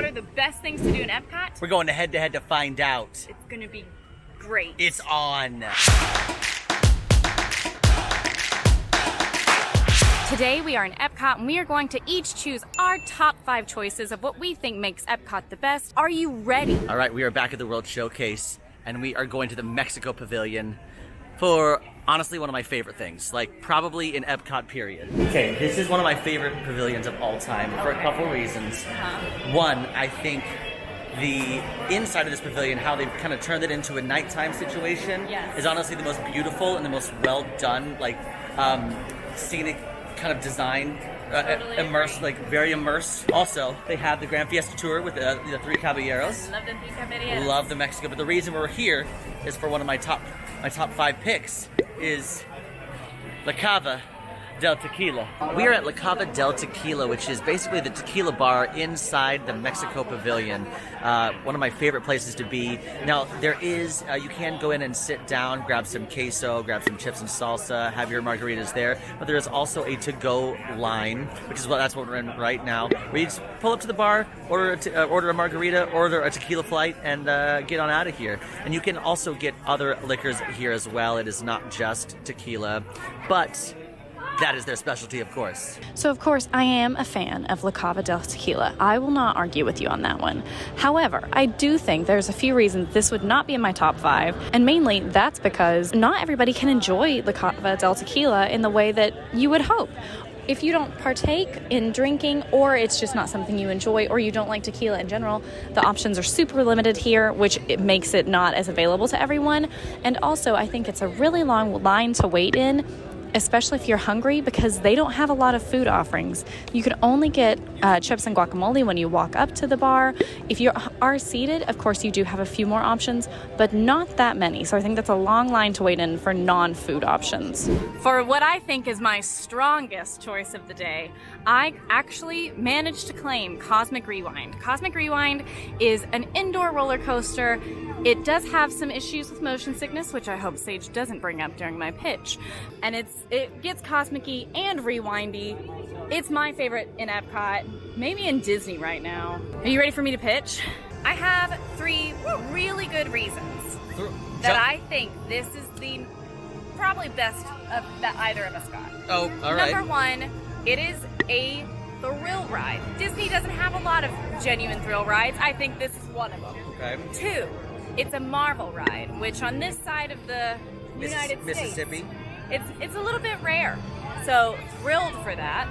what are the best things to do in EPCOT? We're going head-to-head to find out. It's gonna be great. It's on. Today we are in EPCOT and we are going to each choose our top 5 choices of what we think makes EPCOT the best. Are you ready? All right, we are back at the World Showcase, and we are going to the Mexico Pavilion for, honestly, one of my favorite things, like probably in EPCOT period. Okay, this is one of my favorite pavilions of all time for a couple reasons. One, I think the inside of this pavilion, how they've kind of turned it into a nighttime situation, is honestly the most beautiful and the most well done, like scenic kind of design, immersed, like very immersed. Also, they have the Grand Fiesta Tour with the 3 Caballeros. Love the 3 Caballeros. Love the Mexico, but the reason we're here is for one of my top 5 picks is La Cava del Tequila. We are at La Cava del Tequila, which is basically the tequila bar inside the Mexico Pavilion. One of my favorite places to be. Now, there is, you can go in and sit down, grab some queso, grab some chips and salsa, have your margaritas there, but there is also a to-go line, which is that's what we're in right now, where you just pull up to the bar, order a margarita, order a tequila flight, and get on out of here. And you can also get other liquors here as well. It is not just tequila, but that is their specialty, of course. So, of course, I am a fan of La Cava del Tequila. I will not argue with you on that one. However, I do think there's a few reasons this would not be in my top 5, and mainly that's because not everybody can enjoy La Cava del Tequila in the way that you would hope. If you don't partake in drinking, or it's just not something you enjoy, or you don't like tequila in general, the options are super limited here, which it makes it not as available to everyone. And also, I think it's a really long line to wait in, especially if you're hungry, because they don't have a lot of food offerings. You can only get chips and guacamole when you walk up to the bar. If you are seated, of course, you do have a few more options, but not that many. So I think that's a long line to wait in for non-food options. For what I think is my strongest choice of the day, I actually managed to claim Cosmic Rewind. Cosmic Rewind is an indoor roller coaster. It does have some issues with motion sickness, which I hope Sage doesn't bring up during my pitch. And it gets cosmic-y and rewindy. It's my favorite in Epcot, maybe in Disney right now. Are you ready for me to pitch? I have 3 really good reasons that I think this is the probably best that either of us got. Oh, all right. Number 1, it is a thrill ride. Disney doesn't have a lot of genuine thrill rides. I think this is one of them. Okay. 2, it's a Marvel ride, which on this side of the United States, Mississippi. It's a little bit rare. So thrilled for that.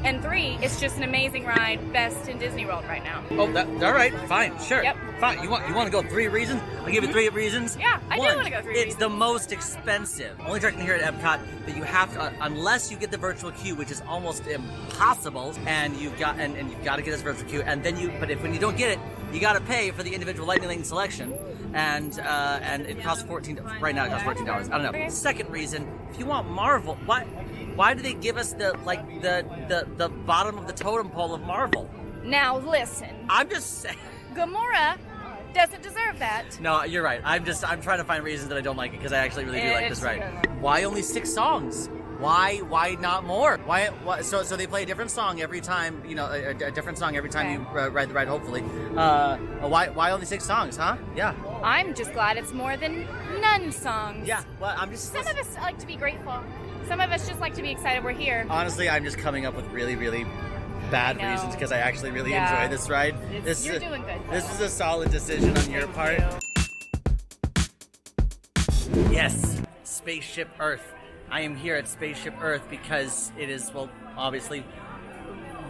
And 3, it's just an amazing ride, best in Disney World right now. Oh, all right, fine, sure. Yep. Fine. You want to go 3 reasons? I'll give you 3 reasons. Yeah, I do 1, want to go 3 it's reasons. the most expensive. Only attraction here at Epcot that you have to, unless you get the virtual queue, which is almost impossible, and you've got to get this virtual queue, and then when you don't get it, you got to pay for the individual lightning lane selection, and it costs $14. Right now, it costs $14. I don't know. Okay. Second reason, if you want Marvel, why do they give us the bottom of the totem pole of Marvel? Now listen, I'm just saying. Gamora doesn't deserve that. No, you're right. I'm trying to find reasons that I don't like it, because I actually really do like this ride. Why only 6 songs? Why not more? Why so they play a different song every time, a different song every time you ride the ride, hopefully. Why only 6 songs, huh? Yeah. I'm just glad it's more than none songs. Yeah, well, I'm just... Some of us like to be grateful. Some of us just like to be excited we're here. Honestly, I'm just coming up with really, really bad reasons, because I actually really enjoy this ride. You're doing good. This is a solid decision on your part. Yes, Spaceship Earth. I am here at Spaceship Earth because it is, well, obviously,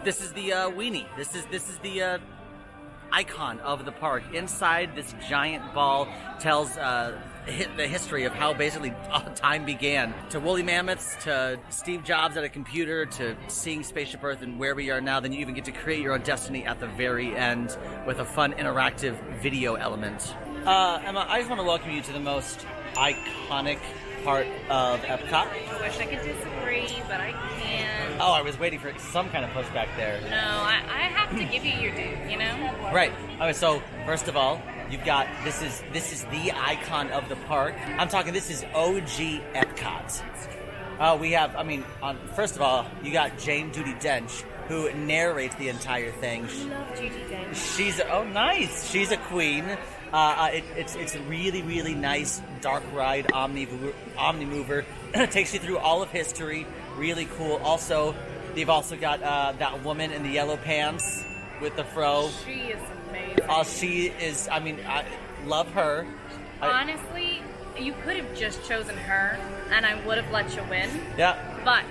this is the weenie. This is the icon of the park. Inside, this giant ball tells the history of how basically time began. To woolly mammoths, to Steve Jobs at a computer, to seeing Spaceship Earth and where we are now. Then you even get to create your own destiny at the very end with a fun interactive video element. Emma, I just want to welcome you to the most iconic part of EPCOT. I wish I could disagree, but I can't. Oh, I was waiting for some kind of pushback there. No, I have to give you your due, you know? Right. Okay, so first of all, you've got this is the icon of the park. I'm talking, this is OG EPCOT. We have, first of all, you got Jane Judi Dench, who narrates the entire thing. I love Gigi Day. She's nice. She's a queen. It's a really, really nice dark ride omnimover. It takes you through all of history. Really cool. Also, they've also got that woman in the yellow pants with the fro. She is amazing. She is. I mean, I love her. Honestly, you could have just chosen her, and I would have let you win. Yeah. But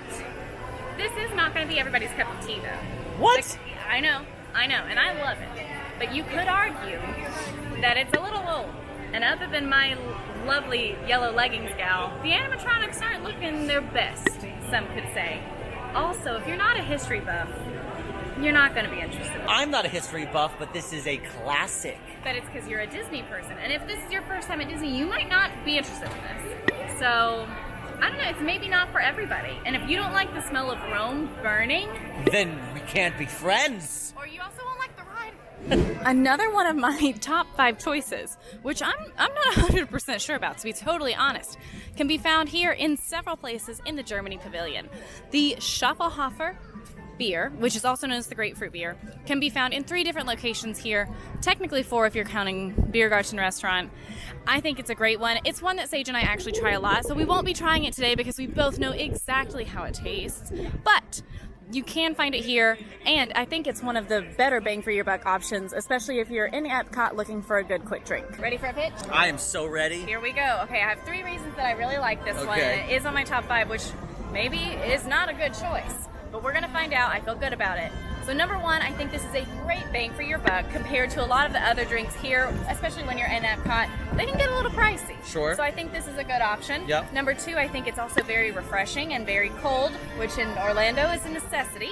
this is not going to be everybody's cup of tea, though. What? Like, I know, and I love it. But you could argue that it's a little old. And other than my lovely yellow leggings gal, the animatronics aren't looking their best, some could say. Also, if you're not a history buff, you're not going to be interested. I'm not a history buff, but this is a classic. But it's because you're a Disney person. And if this is your first time at Disney, you might not be interested in this. So, I don't know, it's maybe not for everybody. And if you don't like the smell of Rome burning, then we can't be friends. or you also won't like the ride. Another one of my top 5 choices, which I'm not 100% sure about, to be totally honest, can be found here in several places in the Germany Pavilion. The Shopahofer Beer, which is also known as the Grapefruit Beer, can be found in 3 different locations here, technically 4 if you're counting Biergarten restaurant. I think it's a great one. It's one that Sage and I actually try a lot, so we won't be trying it today because we both know exactly how it tastes. But you can find it here, and I think it's one of the better bang for your buck options, especially if you're in Epcot looking for a good quick drink. Ready for a pitch? I am so ready. Here we go. Okay, I have 3 reasons that I really like this one. Okay. And it is on my top 5, which maybe is not a good choice. But we're going to find out. I feel good about it. So number 1, I think this is a great bang for your buck compared to a lot of the other drinks here, especially when you're in Epcot. They can get a little pricey. Sure. So I think this is a good option. Yep. Number 2, I think it's also very refreshing and very cold, which in Orlando is a necessity.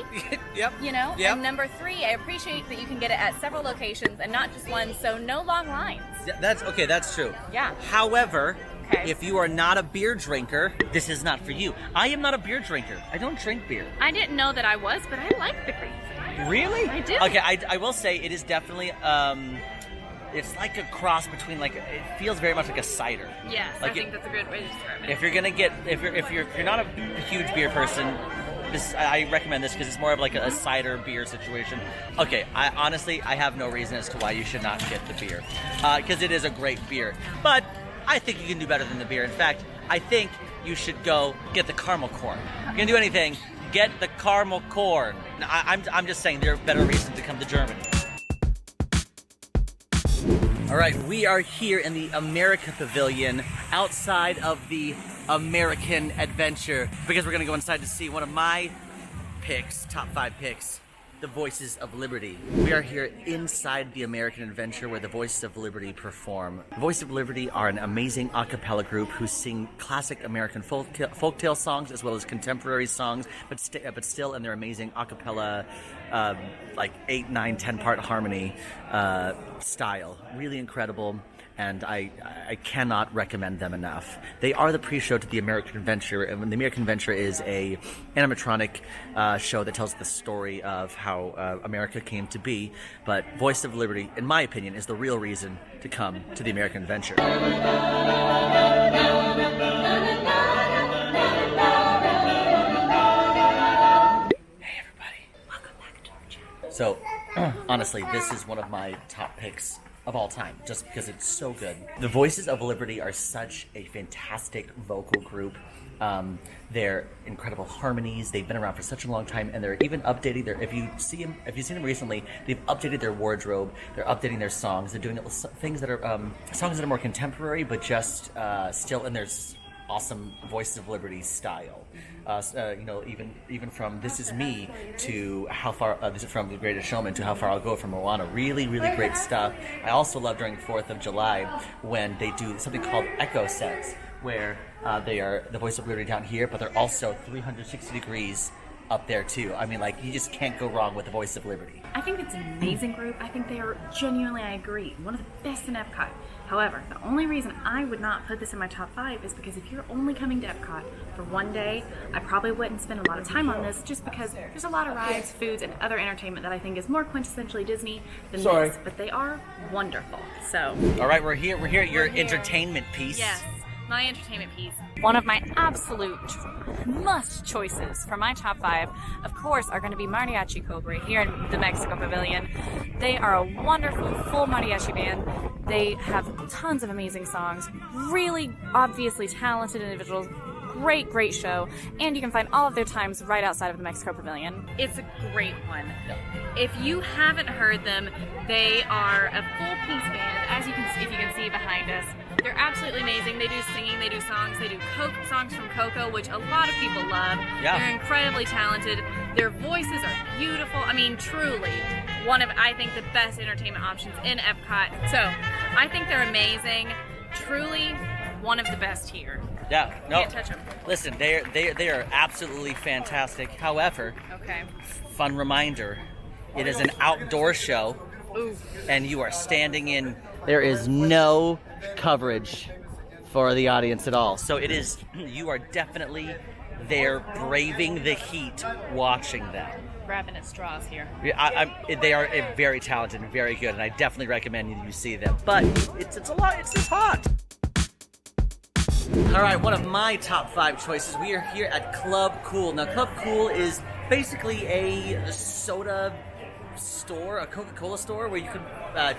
Yep. You know? Yep. And number 3, I appreciate that you can get it at several locations and not just one, so no long lines. That's okay. That's true. Yeah. However, Okay. if you are not a beer drinker, this is not for you. I am not a beer drinker. I don't drink beer. I didn't know that I was, but I like the grapefruit. Really? I do. Okay, I will say it is definitely it's like a cross between it feels very much like a cider. Yes, Like I think that's a good way to describe it. If you're gonna get if you're not a huge beer person, I recommend this because it's more of like a cider beer situation. Okay, I honestly have no reason as to why you should not get the beer because it is a great beer. But I think you can do better than the beer. In fact, I think you should go get the caramel corn. If you're gonna do anything, get the caramel corn. I'm just saying there are better reasons to come to Germany. All right, we are here in the America Pavilion outside of the American Adventure because we're gonna go inside to see one of my picks, top 5 picks, the Voices of Liberty. We are here inside the American Adventure where the Voices of Liberty perform. The Voices of Liberty are an amazing a cappella group who sing classic American folktale songs as well as contemporary songs, but still in their amazing a cappella, like 8, 9, 10-part harmony style. Really incredible. And I cannot recommend them enough. They are the pre-show to the American Adventure, and the American Adventure is an animatronic show that tells the story of how America came to be. But Voice of Liberty, in my opinion, is the real reason to come to the American Adventure. Hey everybody, welcome back to our channel. So, honestly, this is one of my top picks of all time, just because it's so good. The Voices of Liberty are such a fantastic vocal group. They're incredible harmonies. They've been around for such a long time, and they're even updating their. If you've seen them recently, they've updated their wardrobe. They're updating their songs. They're doing things that are songs that are more contemporary, but just still in their awesome Voices of Liberty style. Even from This Is Me to How Far, this is from The Greatest Showman to How Far I'll Go from Moana. Really, really great stuff. I also love during 4th of July when they do something called echo sets, where they are the Voice of Liberty down here, but they're also 360 degrees up there too. I mean, you just can't go wrong with the Voice of Liberty. I think it's an amazing group. I think they are genuinely, I agree, one of the best in Epcot. However, the only reason I would not put this in my top 5 is because if you're only coming to Epcot for one day, I probably wouldn't spend a lot of time on this just because there's a lot of rides, foods, and other entertainment that I think is more quintessentially Disney than this, but they are wonderful. So, all right, we're here at your entertainment piece. Yes. my entertainment piece. One of my absolute must choices for my top 5, of course, are going to be Mariachi Kobe here in the Mexico Pavilion. They are a wonderful full mariachi band. They have tons of amazing songs, really obviously talented individuals, great show, and you can find all of their times right outside of the Mexico Pavilion. It's a great one. If you haven't heard them, they are a full-piece band, as you can see, if you can see behind us. They're absolutely amazing. They do singing, they do songs, they do songs from Coco, which a lot of people love. Yeah. They're incredibly talented. Their voices are beautiful. I mean, truly, one of, I think, the best entertainment options in EPCOT. So, I think they're amazing. Truly, one of the best here. Yeah, no. Can't touch them. Listen, they are absolutely fantastic. However, fun reminder, it is an outdoor show. Ooh. And you are standing in. There is no coverage for the audience at all. So it is. You are definitely there, braving the heat, watching them. Grabbing at straws here. They are very talented and very good, and I definitely recommend you see them. But it's a lot. It's just hot. All right, one of my top 5 choices. We are here at Club Cool. Now, Club Cool is basically a soda store, a Coca-Cola store, where you can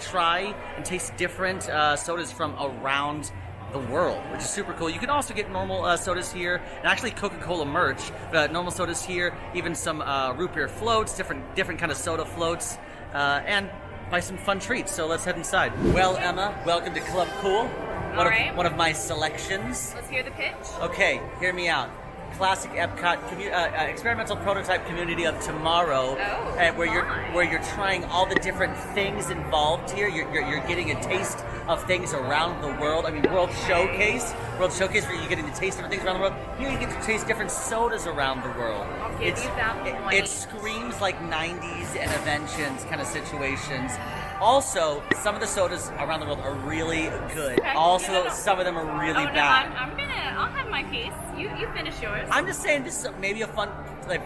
try and taste different sodas from around the world, which is super cool. You can also get normal sodas here, and actually Coca-Cola merch, normal sodas here, even some root beer floats, different kind of soda floats, and buy some fun treats. So let's head inside. Well, Emma, welcome to Club Cool. One of my selections. Let's hear the pitch. Okay, hear me out. Classic EPCOT experimental prototype community of tomorrow, where you're trying all the different things involved here. You're getting a taste of things around the world. I mean, World Showcase, where you're getting to taste different things around the world. Here you get to taste different sodas around the world. I'll give you that point. It screams like 90s interventions kind of situations. Also, some of the sodas around the world are really good. Okay. Also, some of them are really bad. I'll have my piece. You finish yours. I'm just saying, this is maybe a fun, if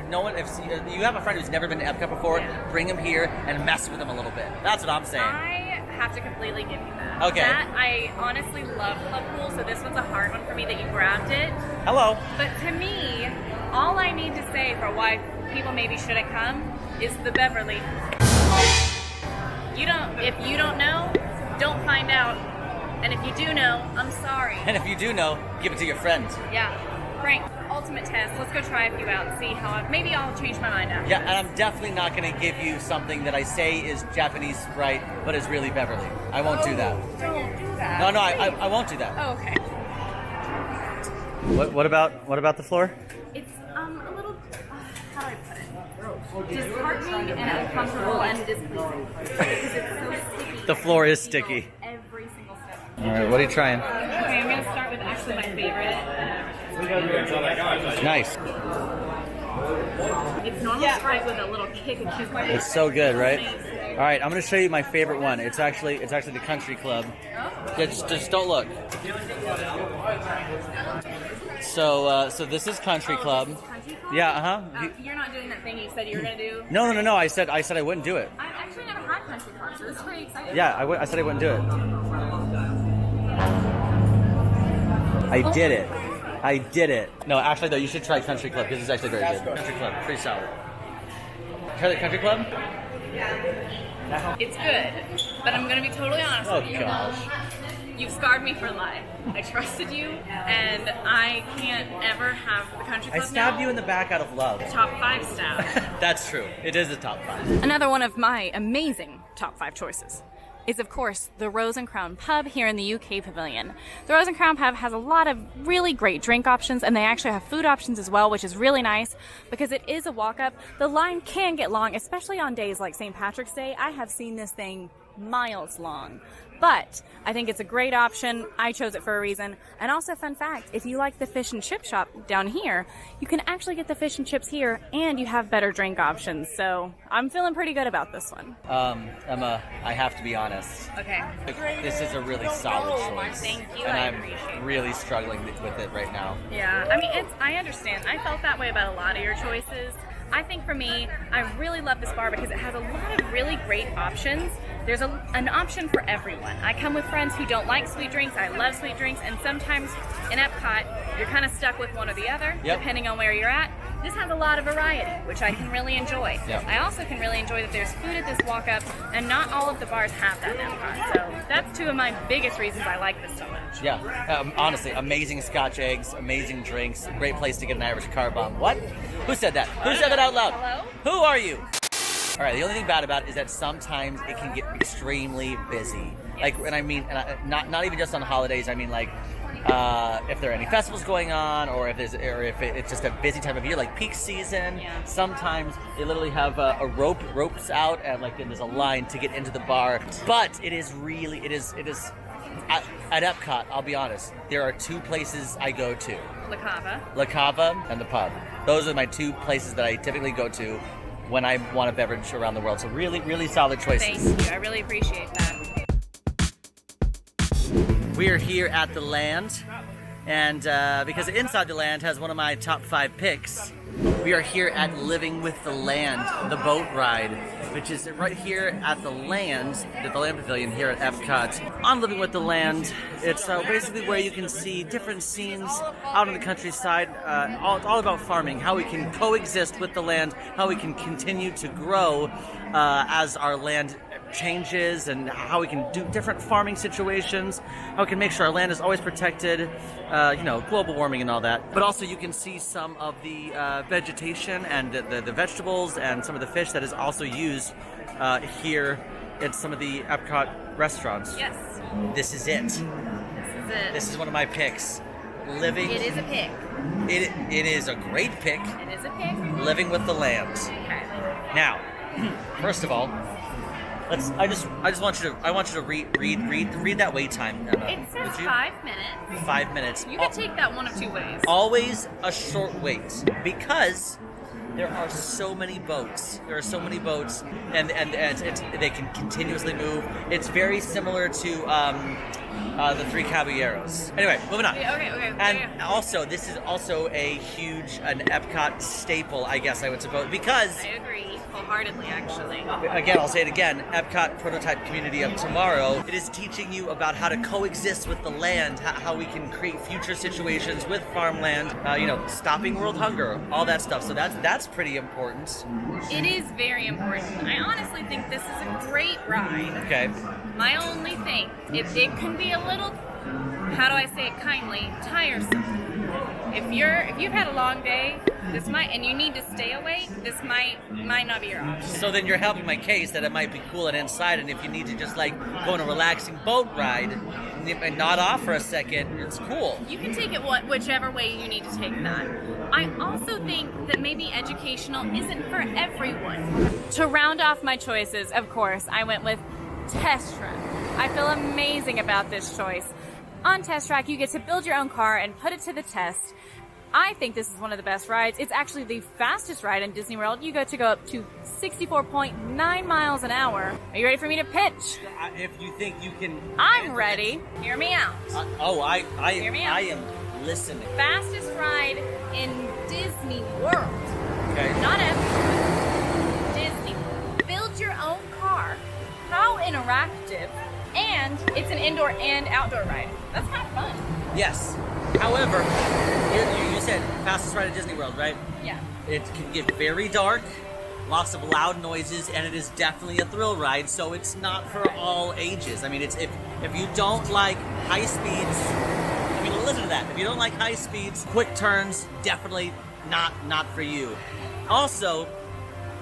you have a friend who's never been to EPCOT before, bring him here and mess with him a little bit. That's what I'm saying. I have to completely give you that. Okay. I honestly love Club Cool, so this one's a hard one for me that you grabbed it. Hello. But to me, all I need to say for why people maybe shouldn't come is the Beverly. If you don't know, don't find out. And if you do know, I'm sorry. And if you do know, give it to your friends. Yeah. Frank, ultimate test. Let's go try a few out and see how maybe I'll change my mind after. Yeah, and I'm definitely not going to give you something that I say is Japanese Sprite, but is really Beverly. I won't do that. Don't do that. No, I won't do that. Oh, okay. What about the floor? It's a little, how do I put it? Disheartening and uncomfortable and displeasing because it's so sticky. The floor is sticky. Every single step. All right, what are you trying? Okay, I'm going to start with actually my favorite. Nice. It's normal Sprite with a little kick of cucumber. It's so good, right? All right, I'm going to show you my favorite one. It's actually the Country Club. Just don't look. So this is Country Club. Yeah, You're not doing that thing you said you were going to do? No. I said I wouldn't do it. I've actually never had Country Club, so this is pretty exciting. Yeah, I said I wouldn't do it. I did it. No, actually, though, you should try Country Club because it's actually very good. Country Club, pretty solid. Try the Country Club? It's good, but I'm going to be totally honest with you. Gosh. You've scarred me for life. I trusted you, and I can't ever have the Country Club. I stabbed you in the back out of love. Top 5 stab. That's true. It is a top 5. Another one of my amazing top 5 choices is, of course, the Rose and Crown Pub here in the UK Pavilion. The Rose and Crown Pub has a lot of really great drink options, and they actually have food options as well, which is really nice because it is a walk-up. The line can get long, especially on days like St. Patrick's Day. I have seen this thing miles long. But I think it's a great option. I chose it for a reason. And also, fun fact, if you like the fish and chip shop down here, you can actually get the fish and chips here, and you have better drink options. So I'm feeling pretty good about this one. Emma, I have to be honest. Okay. This is a really solid choice. Thank you. And I'm really struggling with it right now. Yeah, I mean, I understand. I felt that way about a lot of your choices. I think for me, I really love this bar because it has a lot of really great options, there's an option for everyone. I come with friends who don't like sweet drinks. I love sweet drinks, and sometimes in Epcot, you're kind of stuck with one or the other, depending on where you're at. This has a lot of variety, which I can really enjoy. I also can really enjoy that there's food at this walk-up, and not all of the bars have that in Epcot. So that's two of my biggest reasons I like this so much. Yeah, honestly, amazing Scotch eggs, amazing drinks, great place to get an Irish car bomb. What? Who said that? Who said that out loud? Hello? Who are you? All right, the only thing bad about it is that sometimes it can get extremely busy. Like, and I mean, not even just on holidays. I mean, like, if there are any festivals going on, or if it's just a busy time of year, like peak season. Sometimes they literally have a ropes out, and like then there's a line to get into the bar. But it is at Epcot. I'll be honest, there are two places I go to: La Cava and the pub. Those are my two places that I typically go to when I want a beverage around the world. So really, really solid choices. Thank you. I really appreciate that. We are here at the Land, and because Inside the Land has one of my top 5 picks, we are here at Living with the Land, the boat ride, which is right here at the Land Pavilion here at Epcot. On Living with the Land, it's basically where you can see different scenes out in the countryside, all about farming, how we can coexist with the land, how we can continue to grow as our land changes, and how we can do different farming situations, how we can make sure our land is always protected, global warming and all that. But also you can see some of the vegetation and the vegetables and some of the fish that is also used here at some of the Epcot restaurants. Yes. This is it. This is one of my picks. Living. It is a pick. It is a great pick. It is a pick. Living with the Land. Okay. Now, first of all, I just want you to read that wait time. It says 5 minutes. 5 minutes. You can take that one of two ways. Always a short wait, because there are so many boats. There are so many boats, and they can continuously move. It's very similar to the Three Caballeros. Anyway, moving on. Okay. And also, this is also an Epcot staple, I guess I would suppose, because I agree wholeheartedly, actually. Again, I'll say it again, Epcot Prototype Community of Tomorrow. It is teaching you about how to coexist with the land, how we can create future situations with farmland, stopping world hunger, all that stuff. So that's pretty important. It is very important. I honestly think this is a great ride. Okay. My only thing, it can be a little, how do I say it kindly, tiresome. If you've had a long day, and you need to stay awake, this might not be your option. So then you're helping my case that it might be cool and inside, and if you need to just like go on a relaxing boat ride and nod off for a second, it's cool. You can take it whichever way you need to take that. I also think that maybe educational isn't for everyone. To round off my choices, of course, I went with Test Track. I feel amazing about this choice. On Test Track, you get to build your own car and put it to the test. I think this is one of the best rides. It's actually the fastest ride in Disney World. You get to go up to 64.9 miles an hour. Are you ready for me to pitch? If you think you can... I'm ready. Hear me out. Hear me out. I am listening. Fastest ride in Disney World. Okay. Not Epcot. Disney World. Build your own car. How interactive. And it's an indoor and outdoor ride. That's kind of fun. Yes. However, you said fastest ride at Disney World, right? Yeah. It can get very dark, lots of loud noises, and it is definitely a thrill ride, so it's not for all ages. I mean, it's if you don't like high speeds, listen to that. If you don't like high speeds, quick turns, definitely not for you. Also,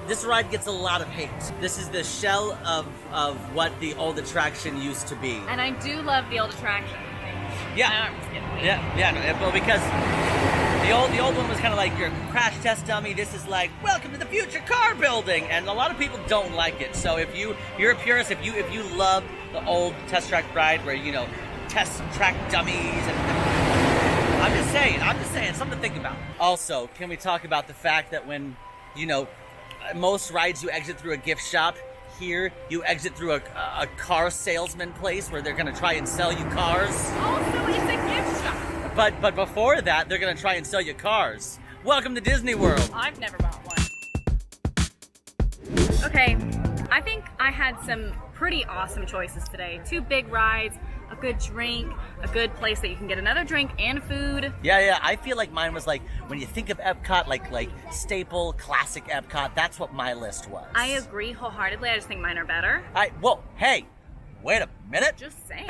this ride gets a lot of hate. This is the shell of what the old attraction used to be. And I do love the old attraction. Yeah. Well, because the old one was kind of like your crash test dummy. This is like, welcome to the future car building, and a lot of people don't like it. So if you're a purist, if you love the old test track ride where test track dummies, and I'm just saying, something to think about. Also, can we talk about the fact that when most rides you exit through a gift shop, here you exit through a car salesman place where they're going to try and sell you cars. Also, it's a gift shop. But before that, they're going to try and sell you cars. Welcome to Disney World. I've never bought one. Okay, I think I had some pretty awesome choices today. 2 big rides, a good drink, a good place that you can get another drink and food. Yeah, I feel like mine was like, when you think of EPCOT, like staple, classic EPCOT, that's what my list was. I agree wholeheartedly. I just think mine are better. Whoa, hey, wait a minute. Just saying.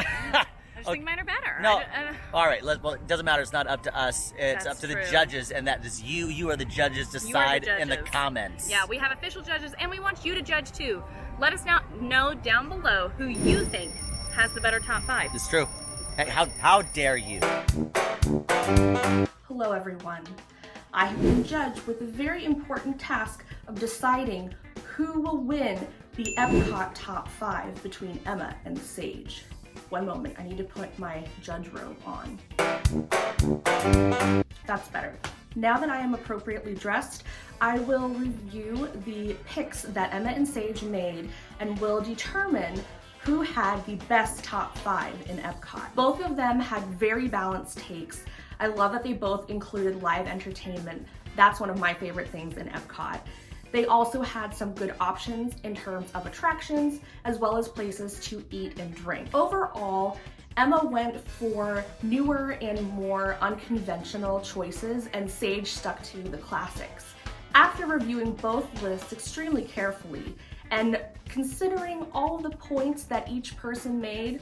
I just think mine are better. No, all right, well, it doesn't matter. It's not up to us. It's That's up to the true. judges, and that is you. You are the judges. Decide in the judges. comments. Yeah, we have official judges, and we want you to judge too. Let us know down below who you think has the better top 5. It's true. Hey, how dare you? Hello everyone. I have been judged with the very important task of deciding who will win the EPCOT top 5 between Emma and Sage. One moment, I need to put my judge robe on. That's better. Now that I am appropriately dressed, I will review the picks that Emma and Sage made and will determine who had the best top 5 in EPCOT. Both of them had very balanced takes. I love that they both included live entertainment. That's one of my favorite things in EPCOT. They also had some good options in terms of attractions, as well as places to eat and drink. Overall, Emma went for newer and more unconventional choices, and Sage stuck to the classics. After reviewing both lists extremely carefully, and considering all the points that each person made,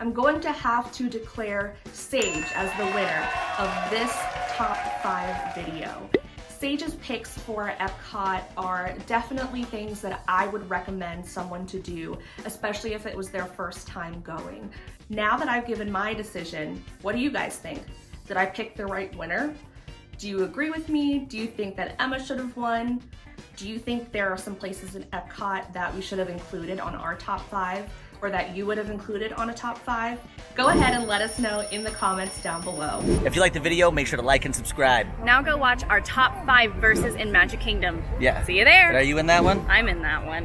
I'm going to have to declare Sage as the winner of this top 5 video. Sage's picks for EPCOT are definitely things that I would recommend someone to do, especially if it was their first time going. Now that I've given my decision, what do you guys think? Did I pick the right winner? Do you agree with me? Do you think that Emma should have won? Do you think there are some places in EPCOT that we should have included on our top 5, or that you would have included on a top 5? Go ahead and let us know in the comments down below. If you liked the video, make sure to like and subscribe. Now go watch our top 5 verses in Magic Kingdom. Yeah. See you there. But are you in that one? I'm in that one.